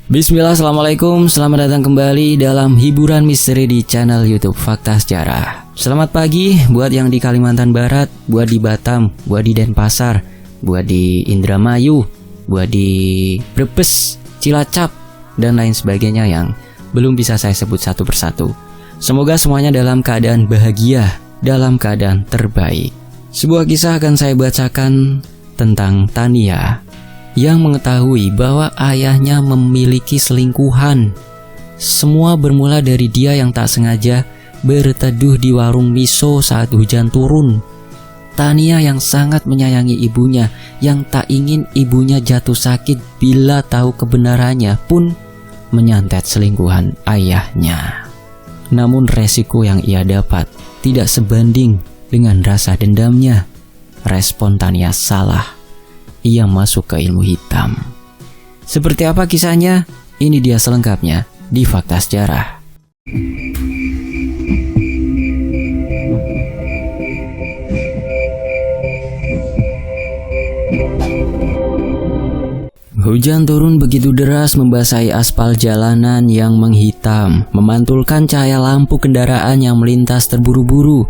Bismillah, assalamualaikum, selamat datang kembali dalam hiburan misteri di channel YouTube Fakta Sejarah. Selamat pagi buat yang di Kalimantan Barat, buat di Batam, buat di Denpasar, buat di Indramayu, buat di Brebes, Cilacap, dan lain sebagainya yang belum bisa saya sebut satu persatu. Semoga semuanya dalam keadaan bahagia, dalam keadaan terbaik. Sebuah kisah akan saya bacakan tentang Tania yang mengetahui bahwa ayahnya memiliki selingkuhan. Semua bermula dari dia yang tak sengaja berteduh di warung miso saat hujan turun. Tania yang sangat menyayangi ibunya, yang tak ingin ibunya jatuh sakit bila tahu kebenarannya, pun menyantet selingkuhan ayahnya. Namun resiko yang ia dapat tidak sebanding dengan rasa dendamnya. Respon Tania salah. Ia masuk ke ilmu hitam. Seperti apa kisahnya? Ini dia selengkapnya di Fakta Sejarah. Hujan turun begitu deras membasahi aspal jalanan yang menghitam, memantulkan cahaya lampu kendaraan yang melintas terburu-buru.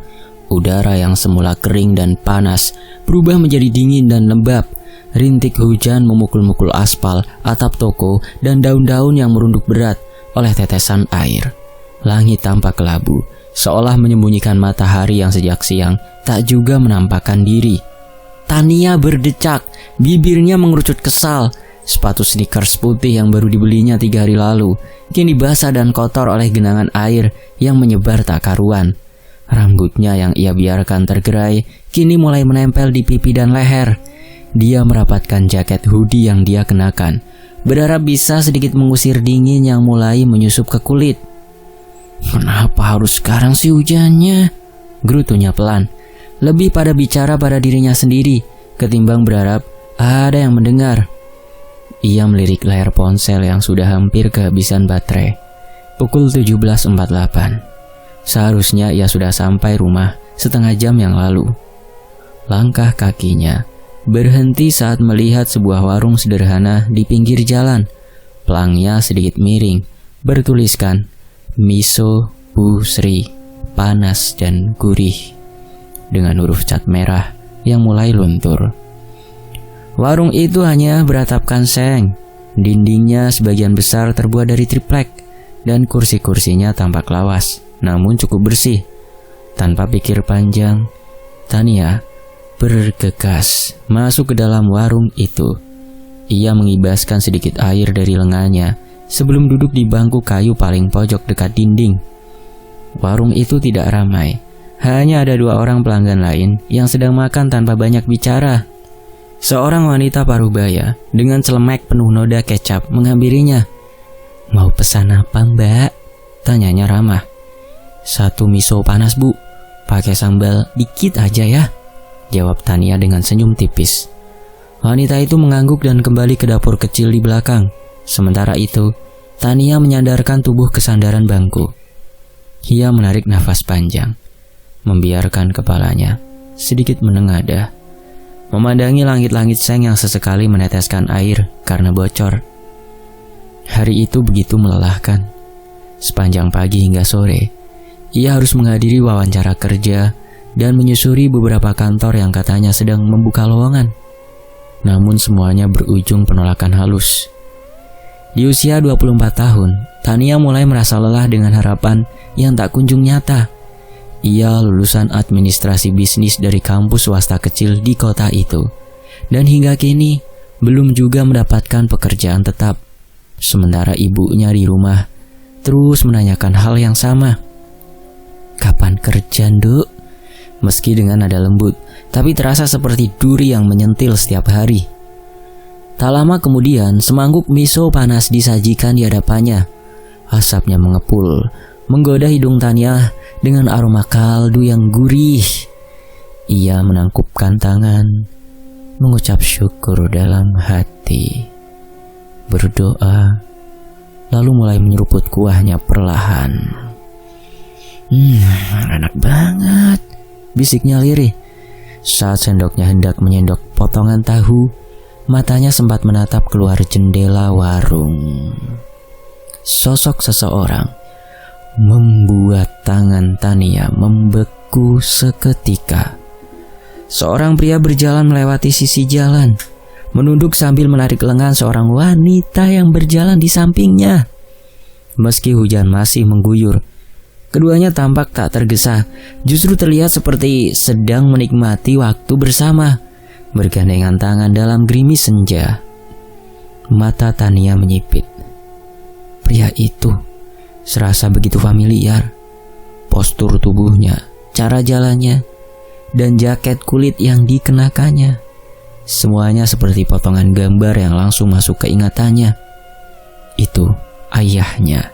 Udara yang semula kering dan panas berubah menjadi dingin dan lembab. Rintik hujan memukul-mukul aspal, atap toko, dan daun-daun yang merunduk berat oleh tetesan air. Langit tampak kelabu, seolah menyembunyikan matahari yang sejak siang tak juga menampakkan diri. Tania berdecak, bibirnya mengerucut kesal. Sepatu sneakers putih yang baru dibelinya 3 hari lalu kini basah dan kotor oleh genangan air yang menyebar tak karuan. Rambutnya yang ia biarkan tergerai kini mulai menempel di pipi dan leher. Dia merapatkan jaket hoodie yang dia kenakan, berharap bisa sedikit mengusir dingin yang mulai menyusup ke kulit. "Kenapa harus sekarang sih hujannya?" gerutunya pelan, lebih pada bicara pada dirinya sendiri ketimbang berharap ada yang mendengar. Ia melirik layar ponsel yang sudah hampir kehabisan baterai. Pukul 17.48. Seharusnya ia sudah sampai rumah setengah jam yang lalu. Langkah kakinya berhenti saat melihat sebuah warung sederhana di pinggir jalan. Pelangnya sedikit miring, bertuliskan Miso Bu Sri, panas dan gurih, dengan huruf cat merah yang mulai luntur. Warung itu hanya beratapkan seng. Dindingnya sebagian besar terbuat dari triplek, dan kursi-kursinya tampak lawas, namun cukup bersih. Tanpa pikir panjang, Tania bergegas masuk ke dalam warung itu. Ia mengibaskan sedikit air dari lengannya sebelum duduk di bangku kayu paling pojok dekat dinding. Warung itu tidak ramai. Hanya ada 2 orang pelanggan lain yang sedang makan tanpa banyak bicara. Seorang wanita parubaya dengan celemek penuh noda kecap menghampirinya. "Mau pesan apa, Mbak?" tanyanya ramah. "1 miso panas, Bu. Pakai sambal dikit aja ya," jawab Tania dengan senyum tipis. Wanita itu mengangguk dan kembali ke dapur kecil di belakang. Sementara itu, Tania menyandarkan tubuh ke sandaran bangku. Ia menarik nafas panjang, membiarkan kepalanya sedikit menengadah, memandangi langit-langit seng yang sesekali meneteskan air karena bocor. Hari itu begitu melelahkan. Sepanjang pagi hingga sore, ia harus menghadiri wawancara kerja dan menyusuri beberapa kantor yang katanya sedang membuka lowongan. Namun semuanya berujung penolakan halus. Di usia 24 tahun, Tania mulai merasa lelah dengan harapan yang tak kunjung nyata. Ia lulusan administrasi bisnis dari kampus swasta kecil di kota itu, dan hingga kini belum juga mendapatkan pekerjaan tetap. Sementara ibunya di rumah terus menanyakan hal yang sama. "Kapan kerja, Nduk?" Meski dengan nada lembut, tapi terasa seperti duri yang menyentil setiap hari. Tak lama kemudian, semangkuk miso panas disajikan di hadapannya. Asapnya mengepul, menggoda hidung Tania dengan aroma kaldu yang gurih. Ia menangkupkan tangan, mengucap syukur dalam hati, berdoa, lalu mulai menyeruput kuahnya perlahan. Enak banget," bisiknya lirih. Saat sendoknya hendak menyendok potongan tahu, matanya sempat menatap keluar jendela warung. sosok seseorang membuat tangan Tania membeku seketika. Seorang pria berjalan melewati sisi jalan, menunduk sambil menarik lengan seorang wanita yang berjalan di sampingnya. Meski hujan masih mengguyur, keduanya tampak tak tergesa, justru terlihat seperti sedang menikmati waktu bersama, bergandengan tangan dalam gerimis senja. Mata Tania menyipit. Pria itu serasa begitu familiar. Postur tubuhnya, cara jalannya, dan jaket kulit yang dikenakannya, semuanya seperti potongan gambar yang langsung masuk ke ingatannya. Itu ayahnya.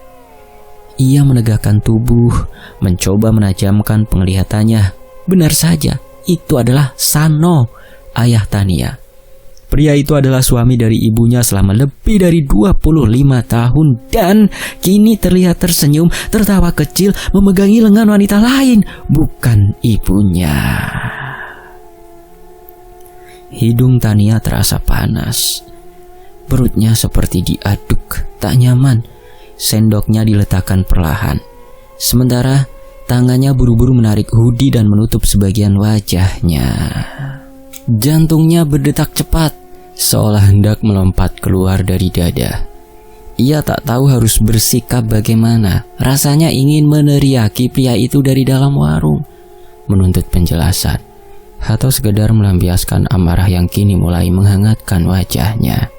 Ia menegakkan tubuh, mencoba menajamkan penglihatannya. Benar saja, itu adalah Sano, ayah Tania. Pria itu adalah suami dari ibunya selama lebih dari 25 tahun dan kini terlihat tersenyum, tertawa kecil, memegangi lengan wanita lain, bukan ibunya. Hidung Tania terasa panas. Perutnya seperti diaduk, tak nyaman. Sendoknya diletakkan perlahan. Sementara tangannya buru-buru menarik hoodie dan menutup sebagian wajahnya. Jantungnya berdetak cepat, seolah hendak melompat keluar dari dada. Ia tak tahu harus bersikap bagaimana. Rasanya ingin meneriaki pria itu dari dalam warung, menuntut penjelasan, atau sekedar melampiaskan amarah yang kini mulai menghangatkan wajahnya.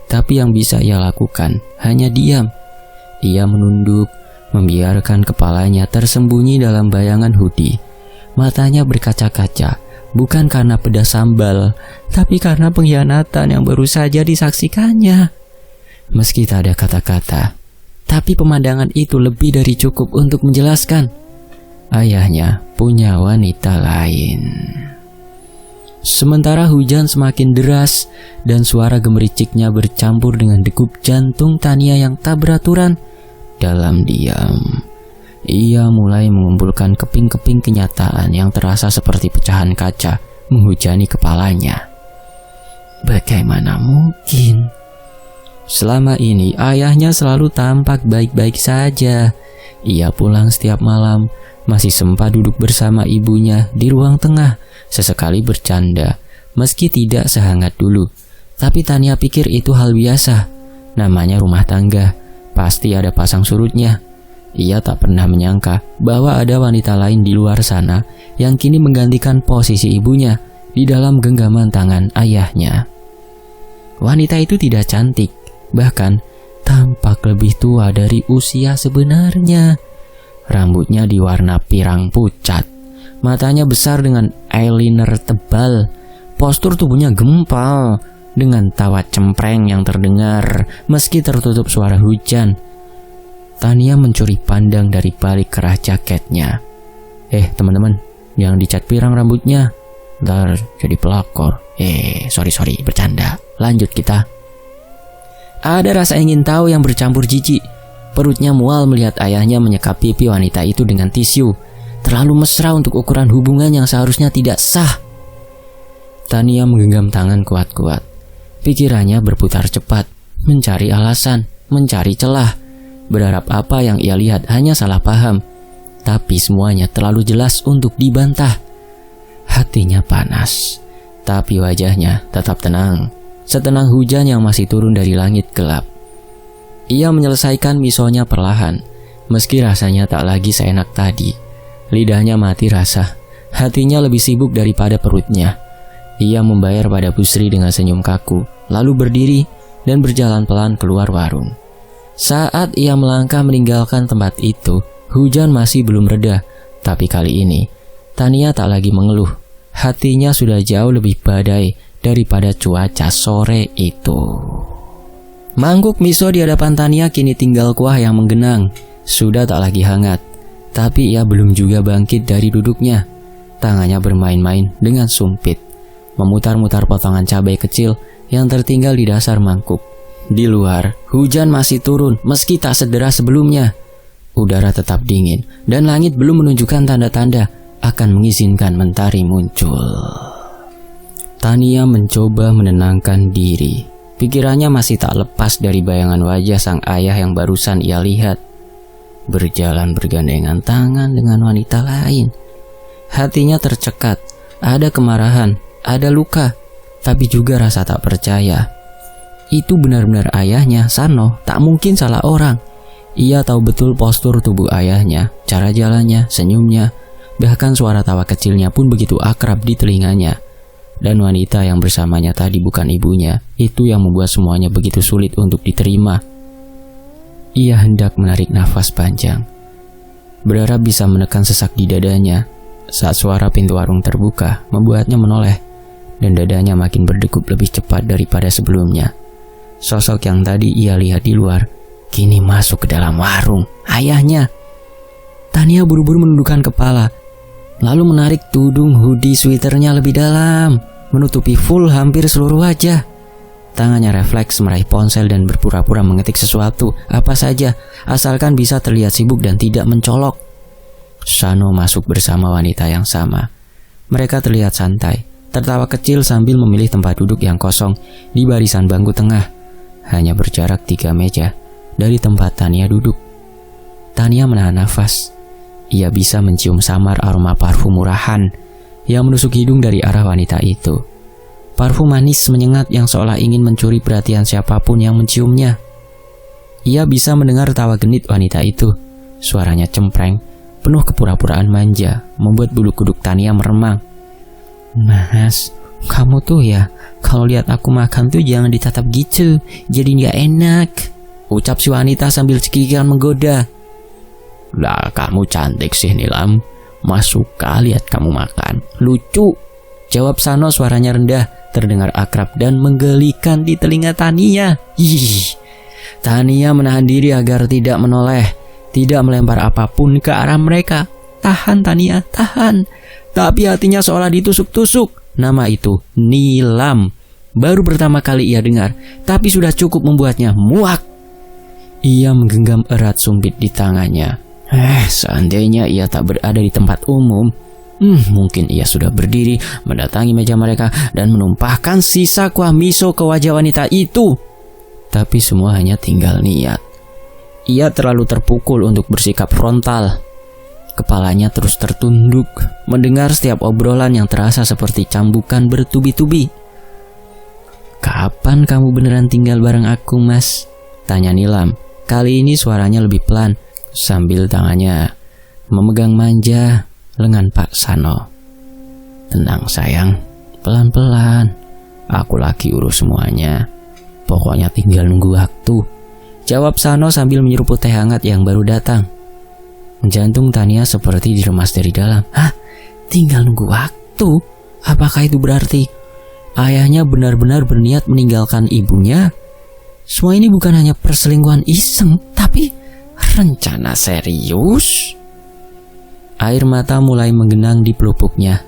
Tapi yang bisa ia lakukan hanya diam. Ia menunduk, membiarkan kepalanya tersembunyi dalam bayangan hoodie. Matanya berkaca-kaca, bukan karena pedas sambal, tapi karena pengkhianatan yang baru saja disaksikannya. Meski tak ada kata-kata, tapi pemandangan itu lebih dari cukup untuk menjelaskan. Ayahnya punya wanita lain. Sementara hujan semakin deras dan suara gemericiknya bercampur dengan degup jantung Tania yang tak beraturan. Dalam diam, ia mulai mengumpulkan keping-keping kenyataan yang terasa seperti pecahan kaca menghujani kepalanya. Bagaimana mungkin? Selama ini ayahnya selalu tampak baik-baik saja. Ia pulang setiap malam, masih sempat duduk bersama ibunya di ruang tengah, sesekali bercanda, meski tidak sehangat dulu. Tapi Tania pikir itu hal biasa. Namanya rumah tangga, pasti ada pasang surutnya. Ia tak pernah menyangka bahwa ada wanita lain di luar sana yang kini menggantikan posisi ibunya di dalam genggaman tangan ayahnya. Wanita itu tidak cantik, bahkan tampak lebih tua dari usia sebenarnya. Rambutnya diwarna pirang pucat, matanya besar dengan eyeliner tebal, postur tubuhnya gempal dengan tawa cempreng yang terdengar meski tertutup suara hujan. Tania mencuri pandang dari balik kerah jaketnya. Teman-teman, jangan dicat pirang rambutnya, ntar jadi pelakor. Sorry, bercanda. Lanjut kita. Ada rasa ingin tahu yang bercampur jijik. Perutnya mual melihat ayahnya menyekap pipi wanita itu dengan tisu. Terlalu mesra untuk ukuran hubungan yang seharusnya tidak sah. Tania menggenggam tangan kuat-kuat. Pikirannya berputar cepat, mencari alasan, mencari celah. Berharap apa yang ia lihat hanya salah paham, tapi semuanya terlalu jelas untuk dibantah. Hatinya panas, tapi wajahnya tetap tenang, setenang hujan yang masih turun dari langit gelap. Ia menyelesaikan misonya perlahan, meski rasanya tak lagi seenak tadi. Lidahnya mati rasa, hatinya lebih sibuk daripada perutnya. Ia membayar pada Busri dengan senyum kaku, lalu berdiri dan berjalan pelan keluar warung. Saat ia melangkah meninggalkan tempat itu, hujan masih belum reda. Tapi kali ini, Tania tak lagi mengeluh. Hatinya sudah jauh lebih badai daripada cuaca sore itu. Mangkuk miso di hadapan Tania kini tinggal kuah yang menggenang. Sudah tak lagi hangat. Tapi ia belum juga bangkit dari duduknya. Tangannya bermain-main dengan sumpit, memutar-mutar potongan cabai kecil yang tertinggal di dasar mangkuk. Di luar, hujan masih turun meski tak sederas sebelumnya. Udara tetap dingin dan langit belum menunjukkan tanda-tanda akan mengizinkan mentari muncul. Tania mencoba menenangkan diri. Pikirannya masih tak lepas dari bayangan wajah sang ayah yang barusan ia lihat, berjalan bergandengan tangan dengan wanita lain. Hatinya tercekat, ada kemarahan, ada luka, tapi juga rasa tak percaya. Itu benar-benar ayahnya, Sano, tak mungkin salah orang. Ia tahu betul postur tubuh ayahnya, cara jalannya, senyumnya, bahkan suara tawa kecilnya pun begitu akrab di telinganya. Dan wanita yang bersamanya tadi bukan ibunya. Itu yang membuat semuanya begitu sulit untuk diterima. Ia hendak menarik nafas panjang, berharap bisa menekan sesak di dadanya, saat suara pintu warung terbuka membuatnya menoleh, dan dadanya makin berdegup lebih cepat daripada sebelumnya. Sosok yang tadi ia lihat di luar kini masuk ke dalam warung. Ayahnya. Tania buru-buru menundukkan kepala, lalu menarik tudung hoodie sweaternya lebih dalam, menutupi full hampir seluruh wajah. Tangannya refleks meraih ponsel dan berpura-pura mengetik sesuatu, apa saja, asalkan bisa terlihat sibuk dan tidak mencolok. Sano masuk bersama wanita yang sama. Mereka terlihat santai, tertawa kecil sambil memilih tempat duduk yang kosong di barisan bangku tengah, hanya berjarak 3 meja dari tempat Tania duduk. Tania menahan nafas. Ia bisa mencium samar aroma parfum murahan yang menusuk hidung dari arah wanita itu. Parfum manis menyengat yang seolah ingin mencuri perhatian siapapun yang menciumnya. Ia bisa mendengar tawa genit wanita itu. Suaranya cempreng, penuh kepura-puraan manja, membuat bulu kuduk Tania meremang. Mas, kamu tuh ya, kalau lihat aku makan tuh jangan ditatap gitu, jadi nggak enak, ucap si wanita sambil cekikikan menggoda. Lah, kamu cantik sih Nilam, Mas suka lihat kamu makan, lucu, jawab Sano suaranya rendah, terdengar akrab dan menggelikan di telinga Tania. Tania menahan diri agar tidak menoleh, tidak melempar apapun ke arah mereka. Tahan Tania, tahan. Tapi hatinya seolah ditusuk-tusuk. Nama itu Nilam. Baru pertama kali ia dengar, tapi sudah cukup membuatnya muak. Ia menggenggam erat sumpit di tangannya. Seandainya ia tak berada di tempat umum, mungkin ia sudah berdiri mendatangi meja mereka dan menumpahkan sisa kuah miso ke wajah wanita itu. Tapi semua hanya tinggal niat. Ia terlalu terpukul untuk bersikap frontal. Kepalanya terus tertunduk, mendengar setiap obrolan yang terasa seperti cambukan bertubi-tubi. Kapan kamu beneran tinggal bareng aku, Mas? Tanya Nilam. Kali ini suaranya lebih pelan, sambil tangannya memegang manja lengan Pak Sano. Tenang sayang, pelan-pelan. Aku lagi urus semuanya. Pokoknya tinggal nunggu waktu, jawab Sano sambil menyeruput teh hangat yang baru datang. Jantung Tania seperti diremas dari dalam. Hah? Tinggal nunggu waktu? Apakah itu berarti ayahnya benar-benar berniat meninggalkan ibunya? Semua ini bukan hanya perselingkuhan iseng, tapi rencana serius? Air mata mulai menggenang di pelupuknya.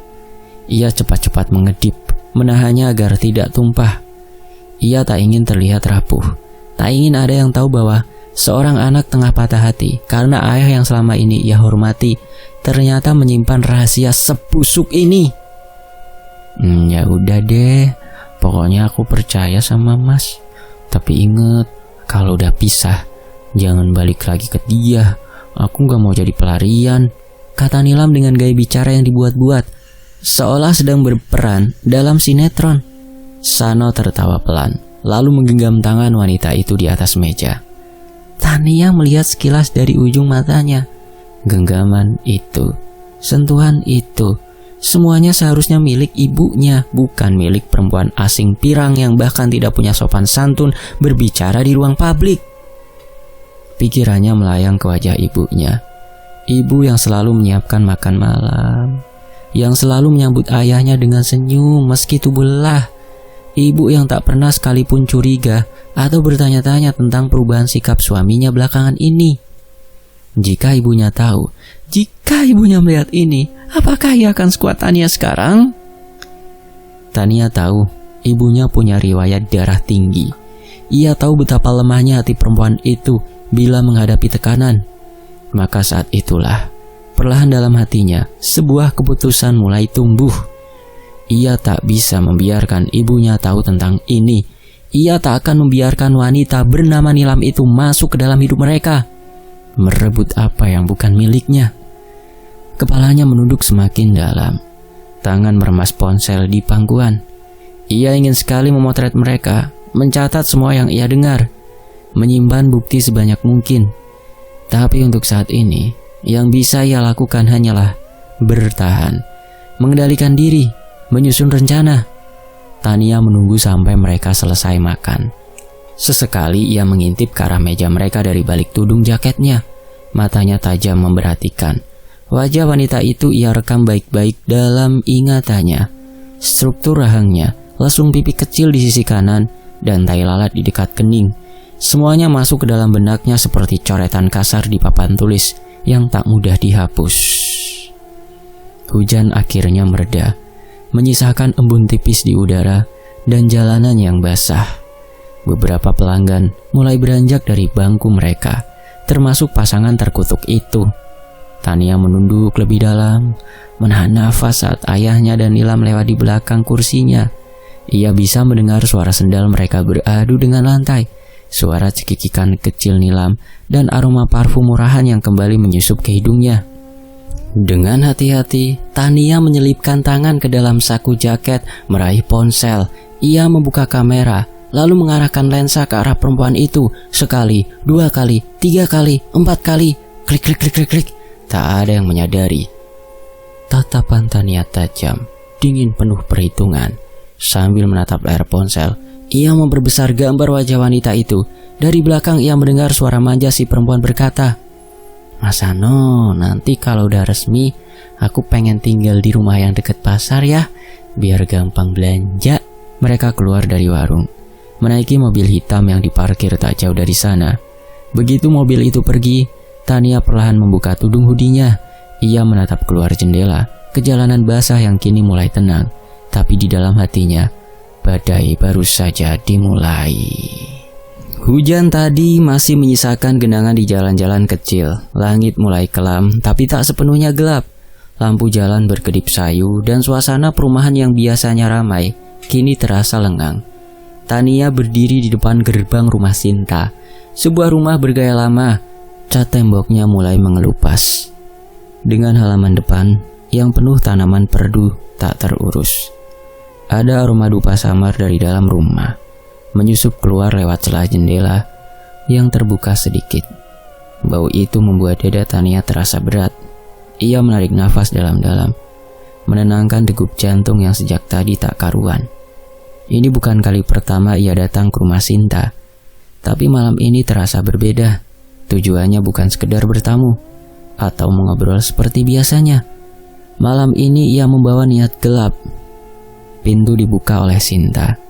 Ia cepat-cepat mengedip, menahannya agar tidak tumpah. Ia tak ingin terlihat rapuh, tak ingin ada yang tahu bahwa seorang anak tengah patah hati karena ayah yang selama ini ia hormati ternyata menyimpan rahasia sebusuk ini. Ya udah deh, pokoknya aku percaya sama Mas. Tapi inget, kalau udah pisah, jangan balik lagi ke dia. Aku gak mau jadi pelarian, kata Nilam dengan gaya bicara yang dibuat-buat, seolah sedang berperan dalam sinetron. Sano tertawa pelan, lalu menggenggam tangan wanita itu di atas meja. Tania melihat sekilas dari ujung matanya. Genggaman itu, sentuhan itu, semuanya seharusnya milik ibunya, bukan milik perempuan asing pirang yang bahkan tidak punya sopan santun berbicara di ruang publik. Pikirannya melayang ke wajah ibunya. Ibu yang selalu menyiapkan makan malam, yang selalu menyambut ayahnya dengan senyum meski tubuh lelah. Ibu yang tak pernah sekalipun curiga atau bertanya-tanya tentang perubahan sikap suaminya belakangan ini. Jika ibunya tahu, jika ibunya melihat ini, apakah ia akan sekuat Tania sekarang? Tania tahu ibunya punya riwayat darah tinggi. Ia tahu betapa lemahnya hati perempuan itu bila menghadapi tekanan. Maka saat itulah, perlahan dalam hatinya, sebuah keputusan mulai tumbuh. Ia tak bisa membiarkan ibunya tahu tentang ini. ia tak akan membiarkan wanita bernama Nilam itu masuk ke dalam hidup mereka, merebut apa yang bukan miliknya. Kepalanya menunduk semakin dalam, tangan meremas ponsel di pangkuan. Ia ingin sekali memotret mereka, mencatat semua yang ia dengar, menyimpan bukti sebanyak mungkin. Tapi untuk saat ini, yang bisa ia lakukan hanyalah bertahan, mengendalikan diri, menyusun rencana. Tania menunggu sampai mereka selesai makan. Sesekali ia mengintip ke arah meja mereka dari balik tudung jaketnya. Matanya tajam memperhatikan. Wajah wanita itu ia rekam baik-baik dalam ingatannya. Struktur rahangnya, lesung pipi kecil di sisi kanan, dan tai lalat di dekat kening. Semuanya masuk ke dalam benaknya seperti coretan kasar di papan tulis yang tak mudah dihapus. Hujan akhirnya mereda, menyisakan embun tipis di udara dan jalanan yang basah. Beberapa pelanggan mulai beranjak dari bangku mereka, termasuk pasangan terkutuk itu. Tania menunduk lebih dalam, menahan nafas saat ayahnya dan Nilam lewat di belakang kursinya. Ia bisa mendengar suara sendal mereka beradu dengan lantai, suara cekikikan kecil Nilam, dan aroma parfum murahan yang kembali menyusup ke hidungnya. Dengan hati-hati, Tania menyelipkan tangan ke dalam saku jaket, meraih ponsel. Ia membuka kamera, lalu mengarahkan lensa ke arah perempuan itu. Sekali, 2 kali, 3 kali, 4 kali. Klik, klik, klik, klik, klik. Tak ada yang menyadari. Tatapan Tania tajam, dingin penuh perhitungan. Sambil menatap layar ponsel, ia memperbesar gambar wajah wanita itu. Dari belakang ia mendengar suara manja si perempuan berkata, "Mas Ano, nanti kalau udah resmi, aku pengen tinggal di rumah yang deket pasar ya, biar gampang belanja." Mereka keluar dari warung, menaiki mobil hitam yang diparkir tak jauh dari sana. Begitu mobil itu pergi, Tania perlahan membuka tudung hoodie-nya. Ia menatap keluar jendela, ke jalanan basah yang kini mulai tenang. Tapi di dalam hatinya, badai baru saja dimulai. Hujan tadi masih menyisakan genangan di jalan-jalan kecil. Langit mulai kelam, tapi tak sepenuhnya gelap. Lampu jalan berkedip sayu dan suasana perumahan yang biasanya ramai kini terasa lengang. Tania berdiri di depan gerbang rumah Sinta, sebuah rumah bergaya lama. Cat temboknya mulai mengelupas, dengan halaman depan yang penuh tanaman perdu tak terurus. Ada aroma dupa samar dari dalam rumah, menyusup keluar lewat celah jendela yang terbuka sedikit. Bau itu membuat dada Tania terasa berat. Ia menarik nafas dalam-dalam, menenangkan degup jantung yang sejak tadi tak karuan. Ini bukan kali pertama ia datang ke rumah Sinta, tapi malam ini terasa berbeda. Tujuannya bukan sekedar bertamu atau mengobrol seperti biasanya. Malam ini ia membawa niat gelap. Pintu dibuka oleh Sinta.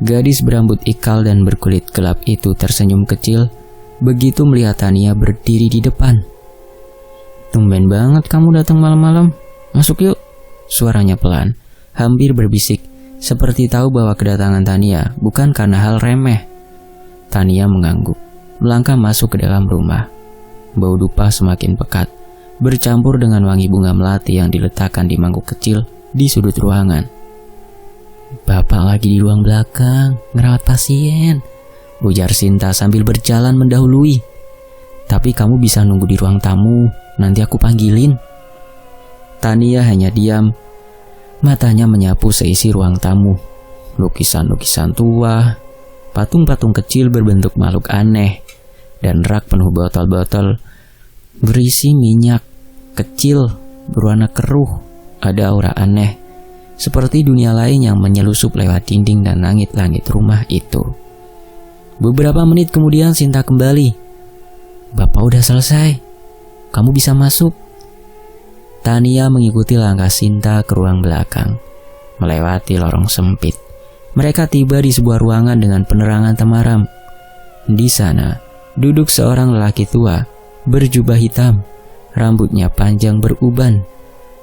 Gadis berambut ikal dan berkulit gelap itu tersenyum kecil begitu melihat Tania berdiri di depan. "Tumben banget kamu datang malam-malam. Masuk yuk." Suaranya pelan, hampir berbisik, seperti tahu bahwa kedatangan Tania bukan karena hal remeh. Tania mengangguk, melangkah masuk ke dalam rumah. Bau dupa semakin pekat, bercampur dengan wangi bunga melati yang diletakkan di mangkuk kecil di sudut ruangan. "Bapak lagi di ruang belakang, ngerawat pasien," ujar Sinta sambil berjalan mendahului. "Tapi kamu bisa nunggu di ruang tamu, nanti aku panggilin." Tania hanya diam, matanya menyapu seisi ruang tamu. Lukisan-lukisan tua, patung-patung kecil berbentuk makhluk aneh, dan rak penuh botol-botol berisi minyak kecil berwarna keruh. Ada aura aneh, seperti dunia lain yang menyelusup lewat dinding dan langit-langit rumah itu. Beberapa menit kemudian Sinta kembali. "Bapak udah selesai, kamu bisa masuk." Tania mengikuti langkah Sinta ke ruang belakang, melewati lorong sempit. Mereka tiba di sebuah ruangan dengan penerangan temaram. Di sana, duduk seorang lelaki tua, berjubah hitam, rambutnya panjang beruban.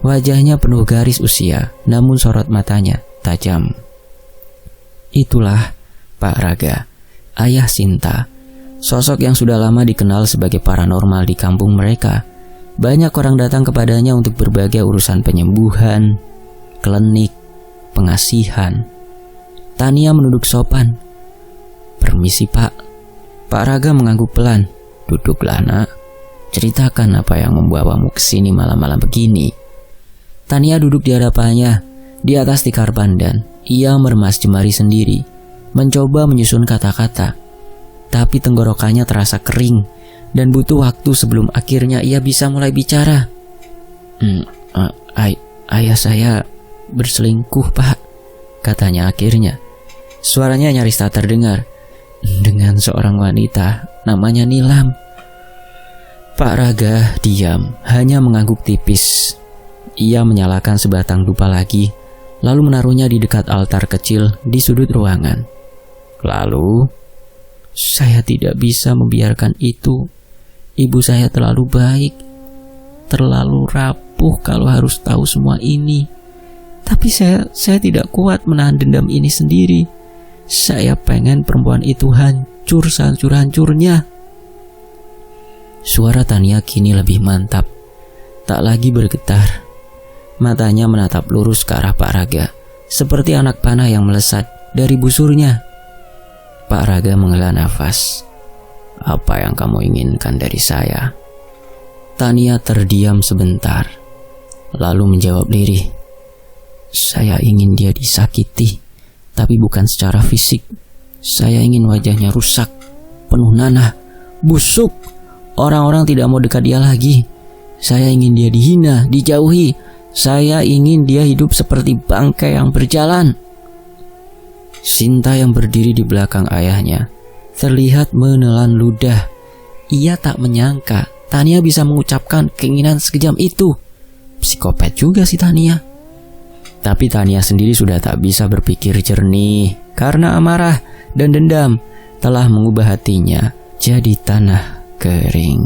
Wajahnya penuh garis usia, namun sorot matanya tajam. Itulah Pak Raga, ayah Sinta, sosok yang sudah lama dikenal sebagai paranormal di kampung mereka. Banyak orang datang kepadanya untuk berbagai urusan penyembuhan, klinik, pengasihan. Tania menunduk sopan, Permisi Pak. Pak Raga mengangguk pelan. Duduklah nak. Ceritakan apa yang membawamu ke sini malam-malam begini. Tania duduk di hadapannya, di atas tikar pandan. Ia meremas jemari sendiri, mencoba menyusun kata-kata. Tapi tenggorokannya terasa kering dan butuh waktu sebelum akhirnya ia bisa mulai bicara. Ayah saya berselingkuh Pak, katanya akhirnya. Suaranya nyaris tak terdengar. Dengan seorang wanita namanya Nilam. Pak Raga diam, hanya mengangguk tipis. Ia menyalakan sebatang dupa lagi, lalu menaruhnya di dekat altar kecil di sudut ruangan. Lalu, saya tidak bisa membiarkan itu. Ibu saya terlalu baik, terlalu rapuh kalau harus tahu semua ini. Tapi saya tidak kuat menahan dendam ini sendiri. Saya pengen perempuan itu hancur sehancur-hancurnya. Suara Tania kini lebih mantap, tak lagi bergetar. Matanya menatap lurus ke arah Pak Raga, seperti anak panah yang melesat dari busurnya. Pak Raga menghela nafas. Apa yang kamu inginkan dari saya? Tania terdiam sebentar, lalu menjawab lirih. Saya ingin dia disakiti, tapi bukan secara fisik. Saya ingin wajahnya rusak, penuh nanah, busuk. Orang-orang tidak mau dekat dia lagi. Saya ingin dia dihina, dijauhi. Saya ingin dia hidup seperti bangkai yang berjalan. Sinta yang berdiri di belakang ayahnya terlihat menelan ludah. Ia tak menyangka Tania bisa mengucapkan keinginan sekejam itu. Psikopat juga si Tania. Tapi Tania sendiri sudah tak bisa berpikir jernih karena amarah dan dendam telah mengubah hatinya jadi tanah kering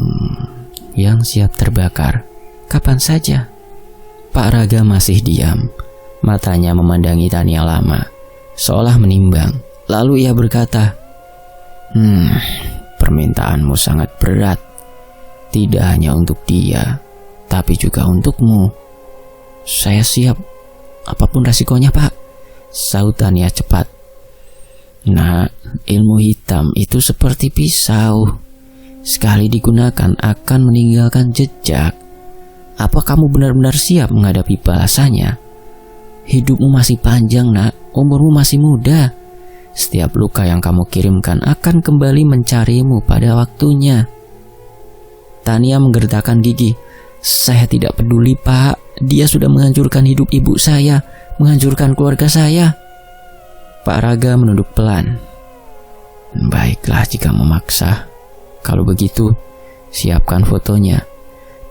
yang siap terbakar kapan saja. Pak Raga masih diam. Matanya memandangi Tania lama, seolah menimbang. Lalu ia berkata, permintaanmu sangat berat. Tidak hanya untuk dia, tapi juga untukmu. Saya siap, apapun resikonya Pak, sahut Tania cepat. Nah, ilmu hitam itu seperti pisau. Sekali digunakan akan meninggalkan jejak. Apa kamu benar-benar siap menghadapi balasannya? Hidupmu masih panjang nak, umurmu masih muda. Setiap luka yang kamu kirimkan akan kembali mencarimu pada waktunya. Tania menggertakkan gigi. Saya tidak peduli Pak, dia sudah menghancurkan hidup ibu saya, menghancurkan keluarga saya. Pak Raga menunduk pelan. Baiklah jika memaksa. Kalau begitu, siapkan fotonya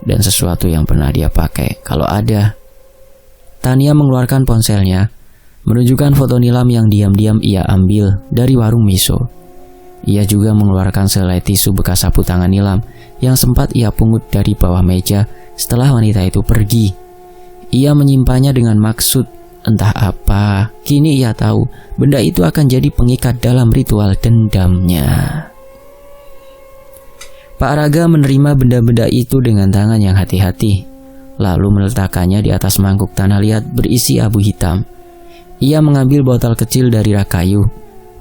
dan sesuatu yang pernah dia pakai kalau ada. Tania mengeluarkan ponselnya, menunjukkan foto Nilam yang diam-diam ia ambil dari warung miso. Ia juga mengeluarkan selai tisu bekas sapu tangan Nilam yang sempat ia pungut dari bawah meja setelah wanita itu pergi. Ia menyimpannya dengan maksud entah apa. Kini ia tahu benda itu akan jadi pengikat dalam ritual dendamnya. Pak Raga menerima benda-benda itu dengan tangan yang hati-hati, lalu meletakkannya di atas mangkuk tanah liat berisi abu hitam. Ia mengambil botol kecil dari rak kayu,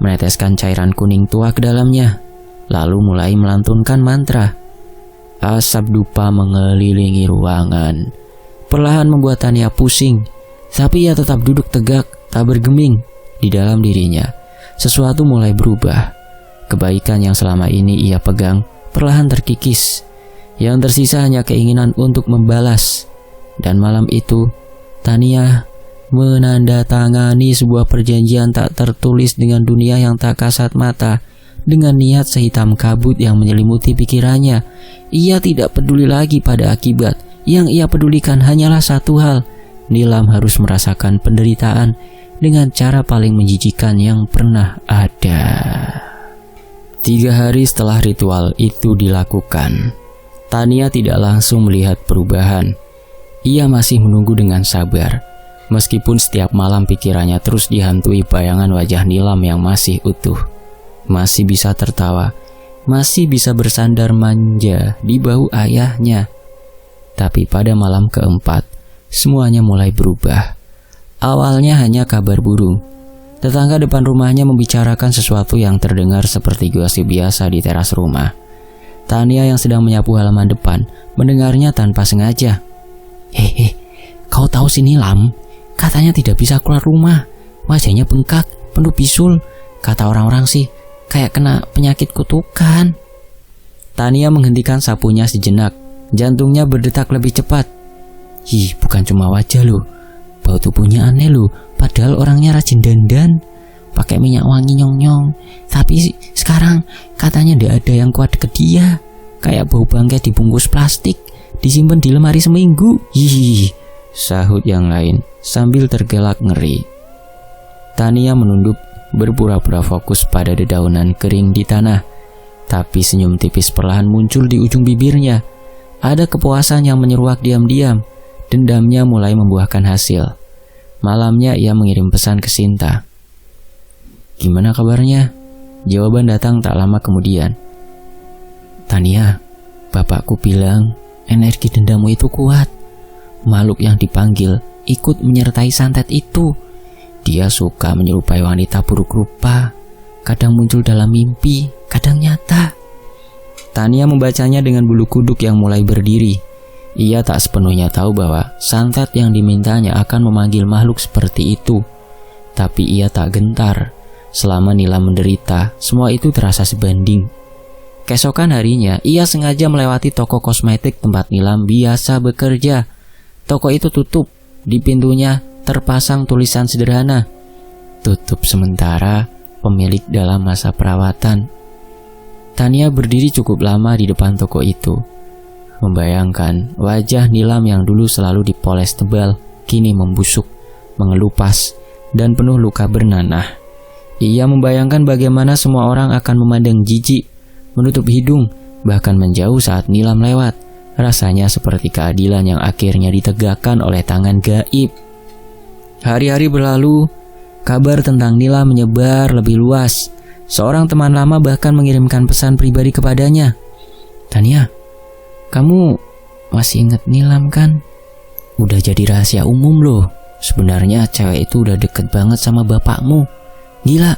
meneteskan cairan kuning tua ke dalamnya, lalu mulai melantunkan mantra. Asap dupa mengelilingi ruangan, perlahan membuat Tania pusing, tapi ia tetap duduk tegak, tak bergeming. Di dalam dirinya, sesuatu mulai berubah. Kebaikan yang selama ini ia pegang perlahan terkikis. Yang tersisa hanya keinginan untuk membalas. Dan malam itu, Tania menandatangani sebuah perjanjian tak tertulis dengan dunia yang tak kasat mata, dengan niat sehitam kabut yang menyelimuti pikirannya. Ia tidak peduli lagi pada akibat. Yang ia pedulikan hanyalah satu hal. Nilam harus merasakan penderitaan dengan cara paling menjijikan yang pernah ada. 3 hari setelah ritual itu dilakukan, Tania tidak langsung melihat perubahan. Ia masih menunggu dengan sabar, meskipun setiap malam pikirannya terus dihantui bayangan wajah Nilam yang masih utuh, masih bisa tertawa, masih bisa bersandar manja di bahu ayahnya. Tapi pada malam keempat, semuanya mulai berubah. Awalnya hanya kabar burung, Tetangga depan rumahnya membicarakan sesuatu yang terdengar seperti gosip biasa di teras rumah. Tania yang sedang menyapu halaman depan mendengarnya tanpa sengaja. Hehe, kau tahu si Nilam? Katanya tidak bisa keluar rumah. Wajahnya bengkak, penuh bisul. Kata orang-orang sih, kayak kena penyakit kutukan. Tania menghentikan sapunya sejenak. Jantungnya berdetak lebih cepat. Ih, bukan cuma wajah loh. Bau tubuhnya aneh loh. Padahal orangnya rajin dandan, pakai minyak wangi nyong-nyong. Tapi sekarang katanya tidak ada yang kuat deket dia. Kayak bau bangkai dibungkus plastik, disimpan di lemari seminggu. Ih, sahut yang lain sambil tergelak ngeri. Tania menunduk, berpura-pura fokus pada dedaunan kering di tanah. Tapi senyum tipis perlahan muncul di ujung bibirnya. Ada kepuasan yang menyeruak diam-diam. Dendamnya mulai membuahkan hasil. Malamnya ia mengirim pesan ke Sinta. Gimana kabarnya? Jawaban datang tak lama kemudian. Tania, bapakku bilang energi dendammu itu kuat. Makhluk yang dipanggil ikut menyertai santet itu. Dia suka menyerupai wanita buruk rupa. Kadang muncul dalam mimpi, kadang nyata. Tania membacanya dengan bulu kuduk yang mulai berdiri. Ia tak sepenuhnya tahu bahwa santet yang dimintanya akan memanggil makhluk seperti itu. Tapi ia tak gentar. Selama Nilam menderita, semua itu terasa sebanding. Keesokan harinya, ia sengaja melewati toko kosmetik tempat Nilam biasa bekerja. Toko itu tutup. Di pintunya terpasang tulisan sederhana. Tutup sementara, pemilik dalam masa perawatan. Tania berdiri cukup lama di depan toko itu. Membayangkan wajah Nilam yang dulu selalu dipoles tebal, kini membusuk, mengelupas, dan penuh luka bernanah. Ia membayangkan bagaimana semua orang akan memandang jijik, menutup hidung, bahkan menjauh saat Nilam lewat. Rasanya seperti keadilan yang akhirnya ditegakkan oleh tangan gaib. Hari-hari berlalu, kabar tentang Nilam menyebar lebih luas. Seorang teman lama bahkan mengirimkan pesan pribadi kepadanya. Tania, kamu masih ingat Nilam kan? Udah jadi rahasia umum loh. Sebenarnya cewek itu udah deket banget sama bapakmu. Gila,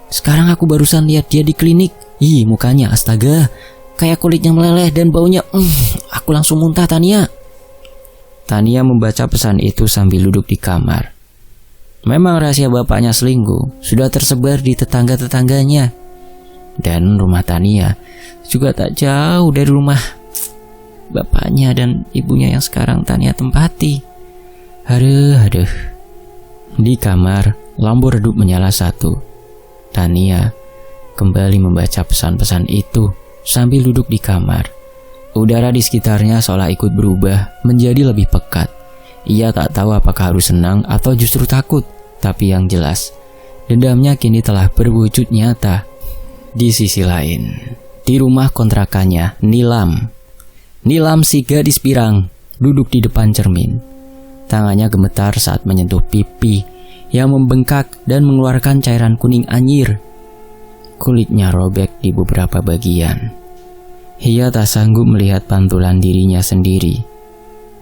sekarang aku barusan lihat dia di klinik. Ih, mukanya astaga, kayak kulitnya meleleh dan baunya aku langsung muntah. Tania membaca pesan itu sambil duduk di kamar. Memang rahasia bapaknya selingkuh sudah tersebar di tetangga-tetangganya. Dan rumah Tania juga tak jauh dari rumah bapaknya dan ibunya yang sekarang Tania tempati. Aduh. Di kamar, lampu redup menyala satu. Tania kembali membaca pesan-pesan itu sambil duduk di kamar. Udara di sekitarnya seolah ikut berubah menjadi lebih pekat. Ia tak tahu apakah harus senang atau justru takut. Tapi yang jelas, dendamnya kini telah berwujud nyata. Di sisi lain, di rumah kontrakannya, Nilam si gadis pirang duduk di depan cermin. Tangannya gemetar saat menyentuh pipi yang membengkak dan mengeluarkan cairan kuning anyir. Kulitnya robek di beberapa bagian. Ia tak sanggup melihat pantulan dirinya sendiri.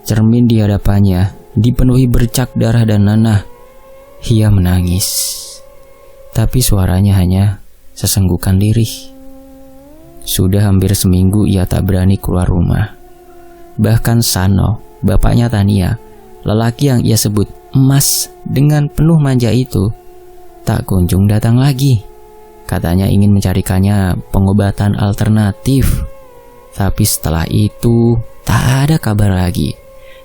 Cermin di hadapannya dipenuhi bercak darah dan nanah. Ia menangis, tapi suaranya hanya sesenggukan lirih. Sudah hampir seminggu ia tak berani keluar rumah. Bahkan Sano, bapaknya Tania, lelaki yang ia sebut emas dengan penuh manja itu, tak kunjung datang lagi. Katanya ingin mencarikannya pengobatan alternatif. Tapi setelah itu, tak ada kabar lagi.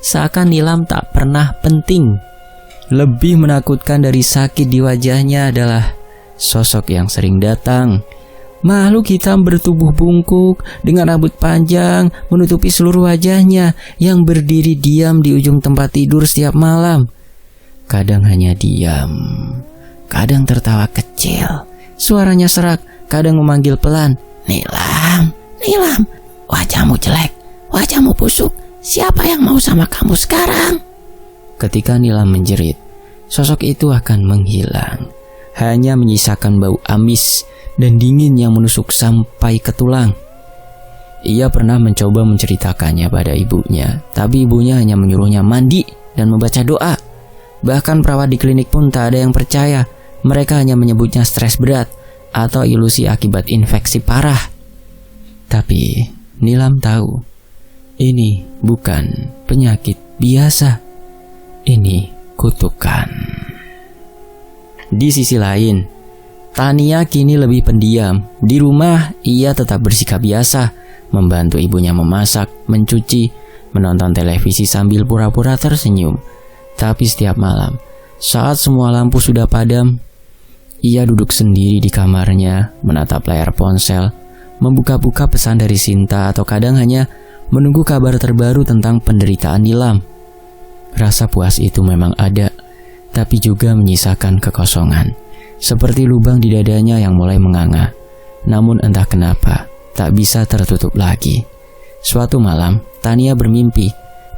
Seakan Nilam tak pernah penting. Lebih menakutkan dari sakit di wajahnya adalah sosok yang sering datang. Makhluk hitam bertubuh bungkuk dengan rambut panjang menutupi seluruh wajahnya yang berdiri diam di ujung tempat tidur setiap malam. Kadang hanya diam, kadang tertawa kecil. Suaranya serak, kadang memanggil pelan. Nilam, wajahmu jelek, wajahmu busuk. Siapa yang mau sama kamu sekarang? Ketika Nilam menjerit, sosok itu akan menghilang. Hanya menyisakan bau amis dan dingin yang menusuk sampai ke tulang. Ia pernah mencoba menceritakannya pada ibunya, tapi ibunya hanya menyuruhnya mandi dan membaca doa. Bahkan perawat di klinik pun tak ada yang percaya. Mereka hanya menyebutnya stres berat atau ilusi akibat infeksi parah. Tapi Nilam tahu, ini bukan penyakit biasa. Ini kutukan. Di sisi lain, Tania kini lebih pendiam. Di rumah, ia tetap bersikap biasa, membantu ibunya memasak, mencuci, menonton televisi sambil pura-pura tersenyum. Tapi setiap malam, saat semua lampu sudah padam, ia duduk sendiri di kamarnya, menatap layar ponsel, membuka-buka pesan dari Sinta, atau kadang hanya menunggu kabar terbaru tentang penderitaan Nilam. Rasa puas itu memang ada, tapi juga menyisakan kekosongan, seperti lubang di dadanya yang mulai menganga. Namun entah kenapa, tak bisa tertutup lagi. Suatu malam, Tania bermimpi.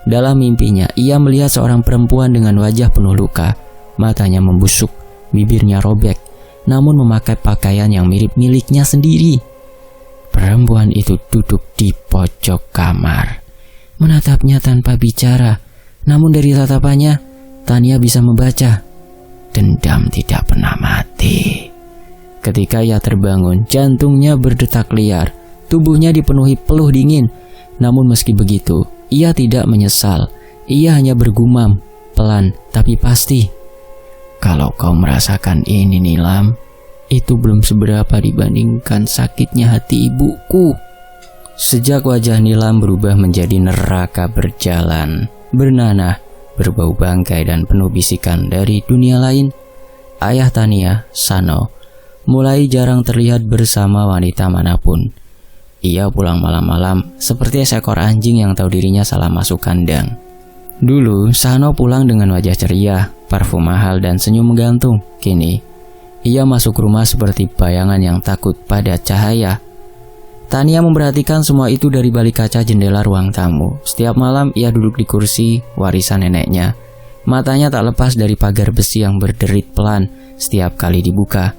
Dalam mimpinya, ia melihat seorang perempuan dengan wajah penuh luka. Matanya membusuk, bibirnya robek, namun memakai pakaian yang mirip miliknya sendiri. Perempuan itu duduk di pojok kamar, menatapnya tanpa bicara. Namun dari tatapannya, Tania bisa membaca, dendam tidak pernah mati. Ketika ia terbangun, jantungnya berdetak liar, tubuhnya dipenuhi peluh dingin. Namun meski begitu, ia tidak menyesal. Ia hanya bergumam, pelan tapi pasti, "Kalau kau merasakan ini, Nilam, itu belum seberapa dibandingkan sakitnya hati ibuku." Sejak wajah Nilam berubah menjadi neraka berjalan, bernanah, berbau bangkai dan penuh bisikan dari dunia lain, ayah Tania, Sano, mulai jarang terlihat bersama wanita manapun. Ia pulang malam-malam seperti seekor anjing yang tahu dirinya salah masuk kandang. Dulu, Sano pulang dengan wajah ceria, parfum mahal dan senyum menggantung. Kini, ia masuk rumah seperti bayangan yang takut pada cahaya. Tania memperhatikan semua itu dari balik kaca jendela ruang tamu. Setiap malam ia duduk di kursi warisan neneknya. Matanya tak lepas dari pagar besi yang berderit pelan setiap kali dibuka.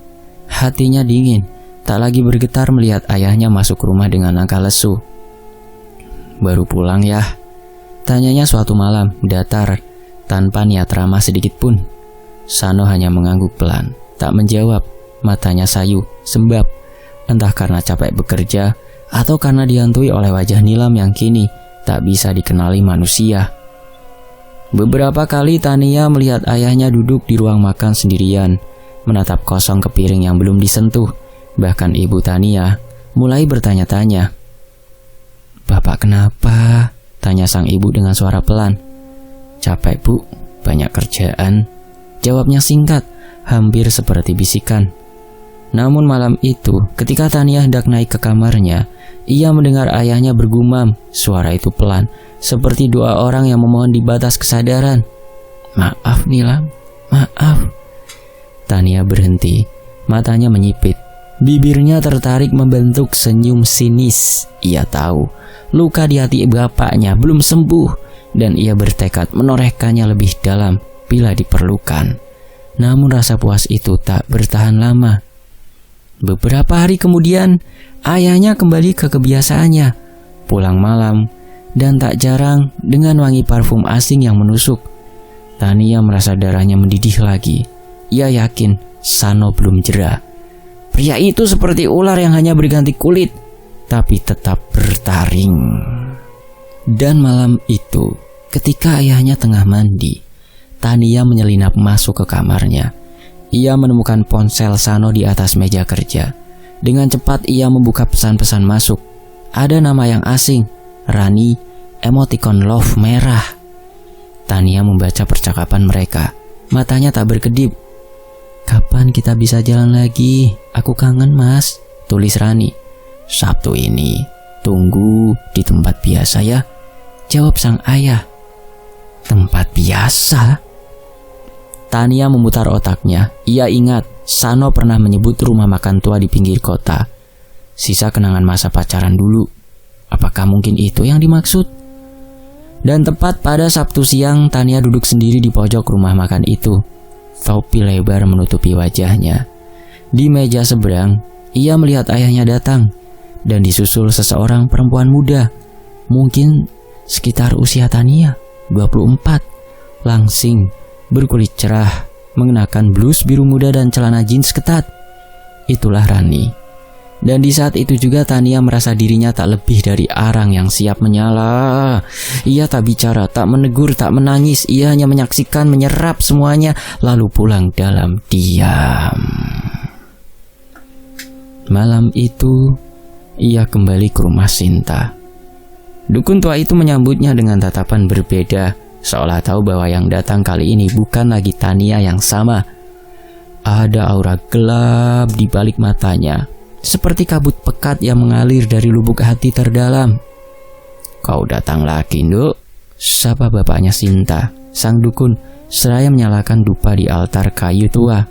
Hatinya dingin, tak lagi bergetar melihat ayahnya masuk rumah dengan langkah lesu. "Baru pulang ya?" tanyanya suatu malam, datar, tanpa niat ramah sedikit pun. Sano hanya mengangguk pelan, tak menjawab. Matanya sayu, sembab, entah karena capek bekerja atau karena dihantui oleh wajah Nilam yang kini tak bisa dikenali manusia. Beberapa kali Tania melihat ayahnya duduk di ruang makan sendirian, menatap kosong ke piring yang belum disentuh. Bahkan ibu Tania mulai bertanya-tanya. "Bapak kenapa?" tanya sang ibu dengan suara pelan. "Capek, Bu, banyak kerjaan," jawabnya singkat, hampir seperti bisikan. Namun malam itu, ketika Tania hendak naik ke kamarnya, ia mendengar ayahnya bergumam. Suara itu pelan, seperti doa orang yang memohon di batas kesadaran. "Maaf Nilam, maaf." Tania berhenti, matanya menyipit. Bibirnya tertarik membentuk senyum sinis. Ia tahu, luka di hati bapaknya belum sembuh, dan ia bertekad menorehkannya lebih dalam bila diperlukan. Namun rasa puas itu tak bertahan lama. Beberapa hari kemudian, ayahnya kembali ke kebiasaannya, pulang malam, dan tak jarang dengan wangi parfum asing yang menusuk. Tania merasa darahnya mendidih lagi. Ia yakin Sano belum jera. Pria itu seperti ular yang hanya berganti kulit, tapi tetap bertaring. Dan malam itu, ketika ayahnya tengah mandi, Tania menyelinap masuk ke kamarnya. Ia menemukan ponsel Sano di atas meja kerja. Dengan cepat ia membuka pesan-pesan masuk. Ada nama yang asing, Rani, emotikon love merah. Tania membaca percakapan mereka. Matanya tak berkedip. "Kapan kita bisa jalan lagi? Aku kangen, Mas," tulis Rani. "Sabtu ini. Tunggu di tempat biasa ya," jawab sang ayah. "Tempat biasa?" Tania memutar otaknya. Ia ingat Sano pernah menyebut rumah makan tua di pinggir kota. Sisa kenangan masa pacaran dulu. Apakah mungkin itu yang dimaksud? Dan tepat pada Sabtu siang, Tania duduk sendiri di pojok rumah makan itu. Topi lebar menutupi wajahnya. Di meja seberang, ia melihat ayahnya datang, dan disusul seseorang perempuan muda, mungkin sekitar usia Tania, 24, langsing, berkulit cerah, mengenakan blus biru muda dan celana jeans ketat. Itulah Rani. Dan di saat itu juga Tania merasa dirinya tak lebih dari arang yang siap menyala. Ia tak bicara, tak menegur, tak menangis. Ia hanya menyaksikan, menyerap semuanya, lalu pulang dalam diam. Malam itu, ia kembali ke rumah Sinta. Dukun tua itu menyambutnya dengan tatapan berbeda, seolah tahu bahwa yang datang kali ini bukan lagi Tania yang sama. Ada aura gelap di balik matanya, seperti kabut pekat yang mengalir dari lubuk hati terdalam. "Kau datang lagi, Nduk?" sapa bapaknya Sinta, sang dukun, seraya menyalakan dupa di altar kayu tua.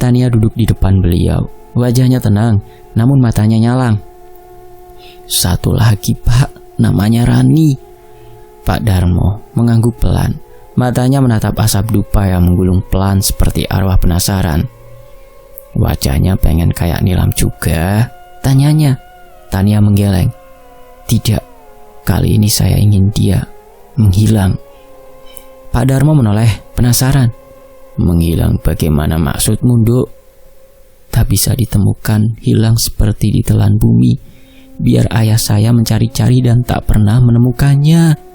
Tania duduk di depan beliau. Wajahnya tenang, namun matanya nyalang. "Satu lagi, Pak, namanya Rani." Pak Darmo mengangguk pelan. Matanya menatap asap dupa yang menggulung pelan seperti arwah penasaran. "Wajahnya pengen kayak Nilam juga?" tanyanya. Tania menggeleng. "Tidak, kali ini saya ingin dia menghilang." Pak Darmo menoleh, penasaran. "Menghilang bagaimana maksudmu, Nduk?" "Tak bisa ditemukan, hilang seperti ditelan bumi. Biar ayah saya mencari-cari dan tak pernah menemukannya."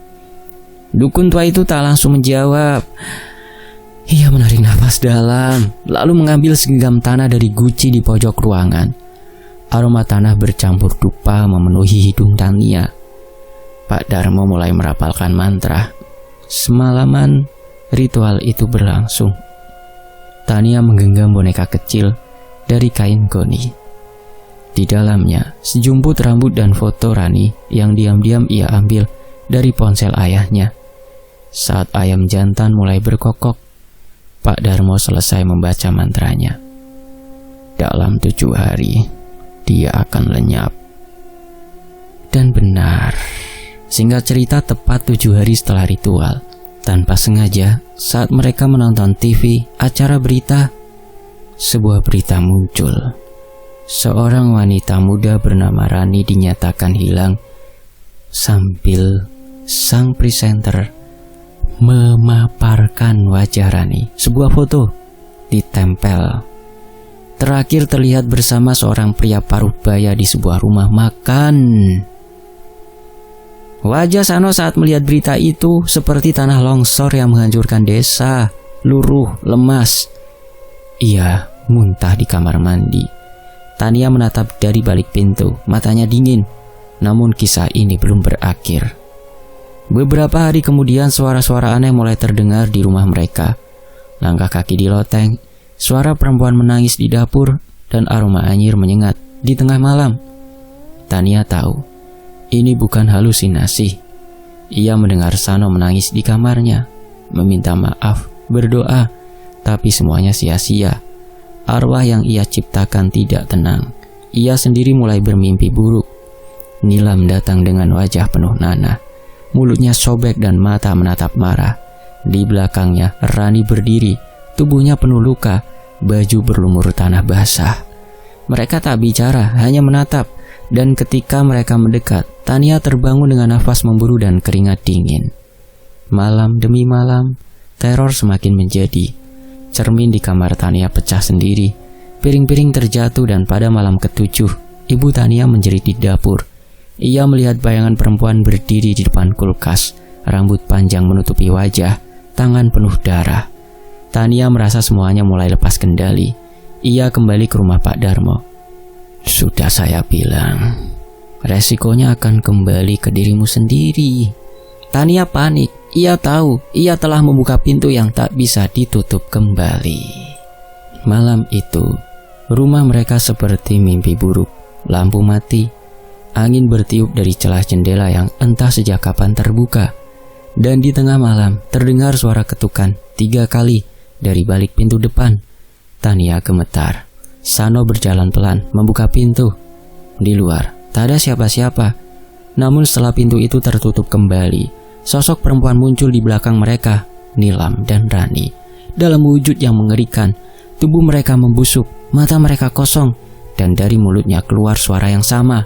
Dukun tua itu tak langsung menjawab. Ia menarik nafas dalam, lalu mengambil segenggam tanah dari guci di pojok ruangan. Aroma tanah bercampur dupa memenuhi hidung Tania. Pak Darmo mulai merapalkan mantra. Semalaman ritual itu berlangsung. Tania menggenggam boneka kecil dari kain goni. Di dalamnya sejumput rambut dan foto Rani yang diam-diam ia ambil dari ponsel ayahnya. Saat ayam jantan mulai berkokok, Pak Darmo selesai membaca mantranya. Dalam 7 hari, dia akan lenyap. Dan benar, singkat cerita tepat 7 hari setelah ritual, tanpa sengaja saat mereka menonton TV acara berita, sebuah berita muncul. Seorang wanita muda bernama Rani dinyatakan hilang, sambil sang presenter memaparkan wajah Rani. Sebuah foto ditempel. Terakhir terlihat bersama seorang pria paruh baya di sebuah rumah makan. Wajah Sano saat melihat berita itu seperti tanah longsor yang menghancurkan desa. Luruh, lemas. Ia muntah di kamar mandi. Tania menatap dari balik pintu, matanya dingin. Namun kisah ini belum berakhir. Beberapa hari kemudian suara-suara aneh mulai terdengar di rumah mereka. Langkah kaki di loteng, suara perempuan menangis di dapur, dan aroma anyir menyengat di tengah malam. Tania tahu, ini bukan halusinasi. Ia mendengar Sano menangis di kamarnya, meminta maaf, berdoa, tapi semuanya sia-sia. Arwah yang ia ciptakan tidak tenang. Ia sendiri mulai bermimpi buruk. Nilam datang dengan wajah penuh nanah. Mulutnya sobek dan mata menatap marah. Di belakangnya Rani berdiri, tubuhnya penuh luka, baju berlumur tanah basah. Mereka tak bicara, hanya menatap. Dan ketika mereka mendekat, Tania terbangun dengan nafas memburu dan keringat dingin. Malam demi malam, teror semakin menjadi. Cermin di kamar Tania pecah sendiri. Piring-piring terjatuh dan pada malam ke-7, ibu Tania menjerit di dapur. Ia melihat bayangan perempuan berdiri di depan kulkas, rambut panjang menutupi wajah, tangan penuh darah. Tania merasa semuanya mulai lepas kendali. Ia kembali ke rumah Pak Darmo. Sudah saya bilang, resikonya akan kembali ke dirimu sendiri. Tania panik. Ia tahu, ia telah membuka pintu yang tak bisa ditutup kembali. Malam itu, rumah mereka seperti mimpi buruk. Lampu mati. Angin bertiup dari celah jendela yang entah sejak kapan terbuka. Dan di tengah malam terdengar suara ketukan 3 kali dari balik pintu depan. Tania gemetar. Sano berjalan pelan membuka pintu. Di luar tak ada siapa-siapa. Namun setelah pintu itu tertutup kembali, sosok perempuan muncul di belakang mereka. Nilam dan Rani. Dalam wujud yang mengerikan, tubuh mereka membusuk, mata mereka kosong, dan dari mulutnya keluar suara yang sama.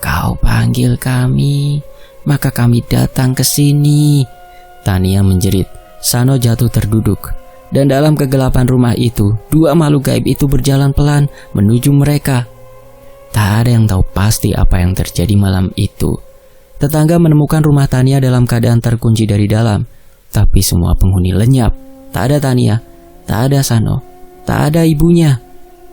Kau panggil kami, maka kami datang ke sini. Tania menjerit. Sano jatuh terduduk. Dan dalam kegelapan rumah itu, dua makhluk gaib itu berjalan pelan menuju mereka. Tak ada yang tahu pasti apa yang terjadi malam itu. Tetangga menemukan rumah Tania dalam keadaan terkunci dari dalam. Tapi semua penghuni lenyap. Tak ada Tania, tak ada Sano, tak ada ibunya.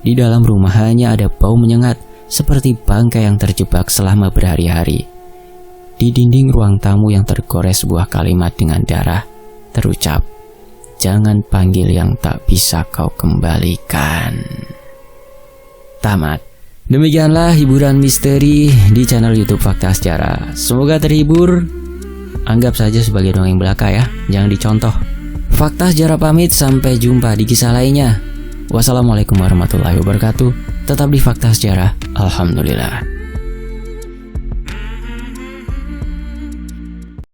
Di dalam rumah hanya ada bau menyengat seperti bangkai yang terjebak selama berhari-hari. Di dinding ruang tamu yang tergores sebuah kalimat dengan darah terucap, "Jangan panggil yang tak bisa kau kembalikan." Tamat. Demikianlah hiburan misteri di channel YouTube Fakta Sejarah. Semoga terhibur. Anggap saja sebagai dongeng belaka ya, jangan dicontoh. Fakta Sejarah pamit, sampai jumpa di kisah lainnya. Wassalamualaikum warahmatullahi wabarakatuh. Tetap di Fakta Sejarah. Alhamdulillah.